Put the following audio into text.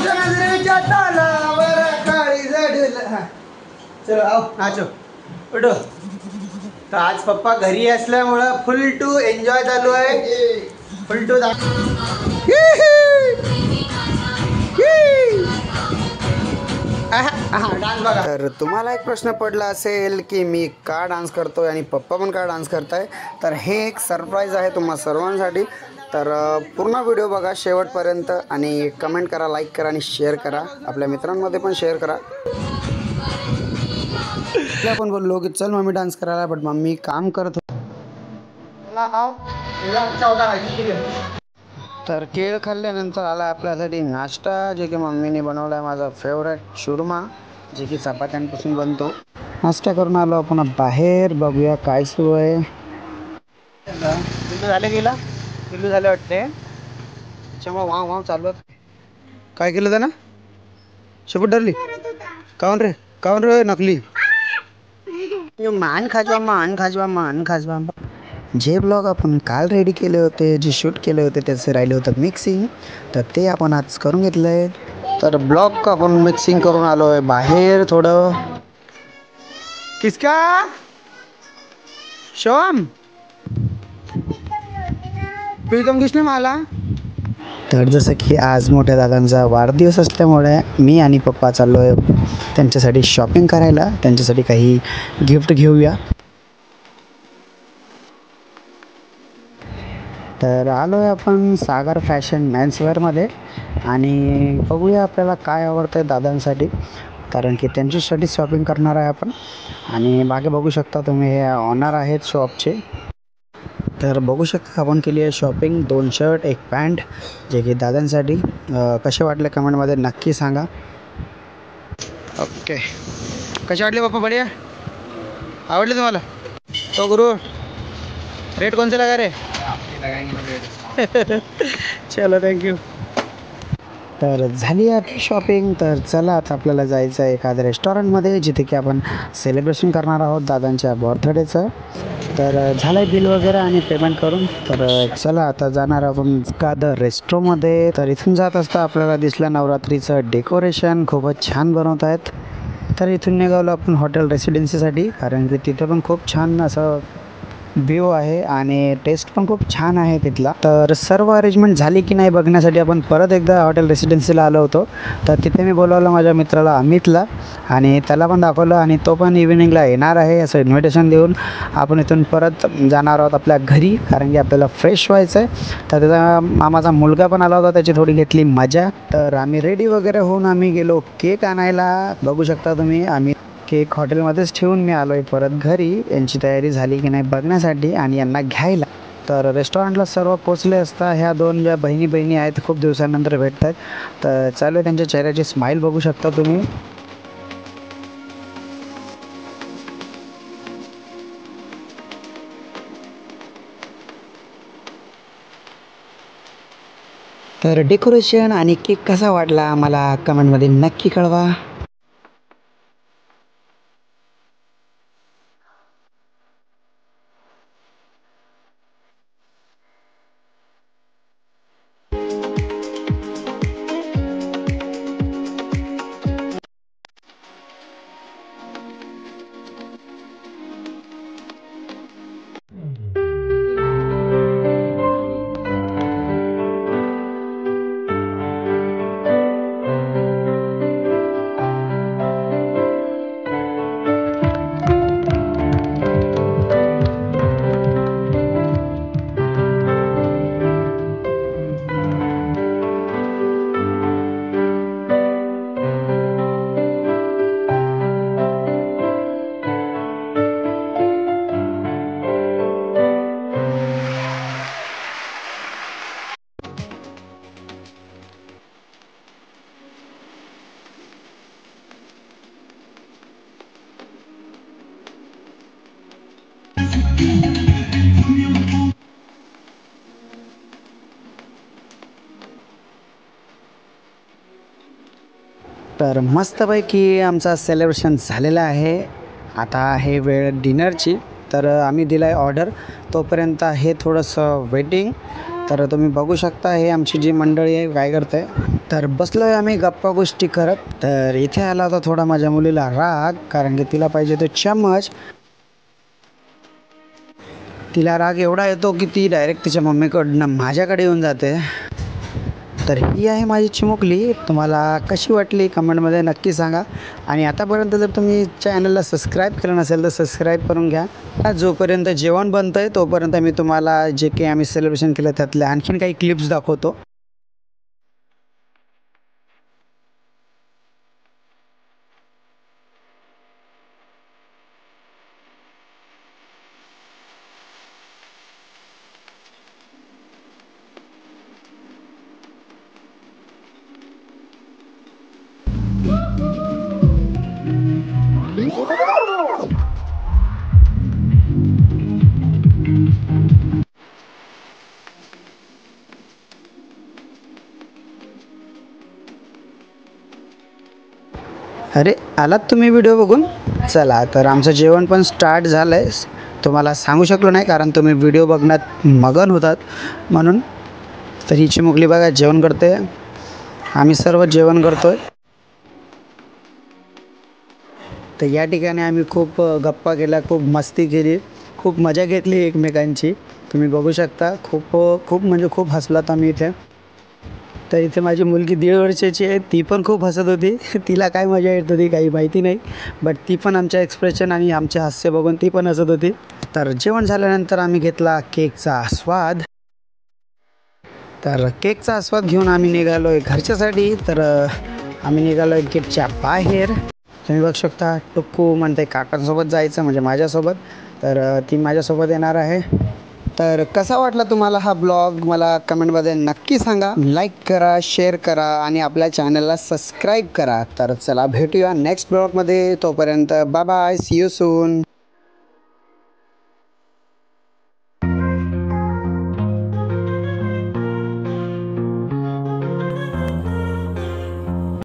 नजरेच्या तालावर काळी जडलं. चलो आओ नाचो उठो. तर आज पप्पा घरी असल्यामुळं फुल टू एन्जॉय चालू आहे. फुल टू डान्स बघा. तर तुम्हाला एक प्रश्न पडला असेल की मी का डान्स करतोय आणि पप्पा पण का डान्स करताय. तर हे एक सरप्राईज आहे तुम्हा सर्वांसाठी. तर पूर्ण व्हिडिओ बघा शेवटपर्यंत आणि कमेंट करा, लाईक करा आणि शेअर करा. आपल्या मित्रांमध्ये पण शेअर करा. आपण बोललो की चल मम्मी डान्स करायला, बट मम्मी काम करत होती. तर केळ खाल्ल्यानंतर आला आपल्यासाठी नाश्ता, जे की मम्मीने बनवला आहे. माझा फेवरेट शूरमा, जे की चपात्यांपासून बनतो. नाश्ता करून आलो आपण बाहेर. बघूया काय सुरू आहे. किल्लू झाले गेला, किल्लू झाले वाटते. त्याच्यामुळे वाव वाव चालू. काय केलं त्यानं? शेपूट धरली. काऊन रे नकली. मान खाजवा मान खाजवा मान खाजवा. जे ब्लॉग आपण काल रेडी केले होते, जे शूट केले होते, त्याचे राहिले होतं मिक्सिंग. तर ते आपण आज करून घेतलं आहे. तर ब्लॉग आपण मिक्सिंग करून आलो आहे बाहेर थोडं. किसका शोम प्रीतम किसने मला. तर जसं की आज मोठ्या दादांचा वाढदिवस असल्यामुळे मी आणि पप्पा चाललो आहे त्यांच्यासाठी शॉपिंग करायला. त्यांच्यासाठी काही गिफ्ट घेऊया. तर आलो आहे आपण सागर फॅशन मेन्सवेअरमध्ये आणि बघूया आपल्याला काय आवडतं आहे दादांसाठी, कारण की त्यांच्यासाठी शॉपिंग करणार आहे आपण. आणि मागे बघू शकता तुम्ही, हे ऑनर आहेत शॉपचे. तर बघू शकता आपण केली आहे शॉपिंग. 2 शर्ट 1 पॅन्ट, जे की दादांसाठी. कसे वाटले कमेंटमध्ये नक्की सांगा. ओके, कसे वाटले पप्पा? बढिया आवडले तुम्हाला? तो गुरु रेट कौन से लगा रे? चलो थँक्यू. तर झाली आपली शॉपिंग. तर चला आता आपल्याला जायचं आहे एखाद्या रेस्टॉरंटमध्ये, जिथे की आपण सेलिब्रेशन करणार आहोत दादांच्या बर्थडेचं. तर झालं आहे बिल वगैरे आणि पेमेंट करून. तर चला आता जाणार आपण एखादं रेस्टॉरंटमध्ये. तर इथून जात असता आपल्याला दिसलं नवरात्रीचं डेकोरेशन खूपच छान बनवत आहेत. तर इथून निघालो आपण हॉटेल रेसिडेन्सीसाठी, कारण की तिथे पण खूप छान असं व्ह्यू आहे आणि टेस्ट पण खूप छान आहे तिथला. तर सर्व अरेंजमेंट झाली की नाही बघण्यासाठी आपण परत एकदा हॉटेल रेसिडेन्सीला आलो होतो. तर तिथे मी बोलावलं माझ्या मित्राला अमितला आणि त्याला पण दाखवलं आणि तो पण इव्हिनिंगला येणार आहे असं इन्व्हिटेशन देऊन आपण इथून परत जाणार आहोत आपल्या घरी, कारण की आपल्याला फ्रेश व्हायचं आहे. तर त्याचा मामाचा मुलगा पण आला होता, त्याची थोडी घेतली मजा. तर आम्ही रेडी वगैरे होऊन आम्ही गेलो केक आणायला. बघू शकता तुम्ही, आम्ही केक हॉटेलमध्येच ठेवून मी आलो आहे परत घरी, यांची तयारी झाली की नाही बघण्यासाठी आणि यांना घ्यायला. तर रेस्टॉरंटला सर्व पोचले असता ह्या 2 ज्या बहिणी आहेत खूप दिवसानंतर भेटत आहेत. तर चालू आहे त्यांच्या चेहऱ्याची स्माईल बघू शकता तुम्ही. तर डेकोरेशन आणि केक कसा वाटला मला कमेंटमध्ये नक्की कळवा. तर मस्तपैकी आमचा सेलिब्रेशन झालेला आहे. आता आहे वेळ डिनरची. तर आम्ही दिला आहे ऑर्डर, तोपर्यंत आहे थोडंसं वेटिंग. तर तुम्ही बघू शकता हे आमची जी मंडळी आहे काय करते. तर बसलोय आम्ही गप्पा गोष्टी करत. तर इथे आला होता थोडा माझ्या मुलीला राग, कारण की तिला पाहिजे तो चम्मच. तिला राग एवढा येतो की ती डायरेक्ट तिच्या मम्मीकडनं माझ्याकडे येऊन जाते. तर ही आहे माझी चिमुकली. तुम्हाला कशी वाटली कमेंटमध्ये नक्की सांगा. आणि आतापर्यंत जर तुम्ही चॅनलला सबस्क्राईब केलं नसेल तर सबस्क्राईब करून घ्या. जोपर्यंत जेवण बनतं आहे तोपर्यंत मी तुम्हाला जे काही आम्ही सेलिब्रेशन केलं त्यातल्या आणखीन काही क्लिप्स दाखवतो. अरे आलात तुम्ही व्हिडिओ बघून. चला तर आमचं जेवण पण स्टार्ट झालं आहे. तुम्हाला सांगू शकलो नाही कारण तुम्ही व्हिडिओ बघण्यात मगन होतात म्हणून. तर ही चिमुकली बघा जेवण करते. आम्ही सर्व जेवण करतो आहे. तर या ठिकाणी आम्ही खूप गप्पा केल्या, खूप मस्ती केली, खूप मजा घेतली एकमेकांची. तुम्ही बघू शकता. खूप खूप म्हणजे खूप हसलात आम्ही इथे. तर इथे माझी मुलगी 1.5 वर्षाची आहे. ती पण खूप हसत होती. तिला काय मजा येत होती काही माहिती नाही. बट ती पण आमच्या एक्सप्रेशन आणि आमचे हास्य बघून ती पण हसत होती. तर जेवण झाल्यानंतर आम्ही घेतला केकचा आस्वाद. तर केकचा आस्वाद घेऊन आम्ही निघालो आहे घरच्यासाठी. तर आम्ही निघालो आहे गेटच्या बाहेर. तुम्ही बघू शकता टुक्कू म्हणते काकांसोबत जायचं म्हणजे माझ्यासोबत. तर ती माझ्यासोबत येणार आहे. तर कसा वाटला तुम्हाला हा ब्लॉग मला कमेंटमध्ये नक्की सांगा. लाईक करा, शेअर करा आणि आपल्या चॅनलला सबस्क्राईब करा. तर चला भेटूया नेक्स्ट ब्लॉगमध्ये. तोपर्यंत bye bye, see you soon.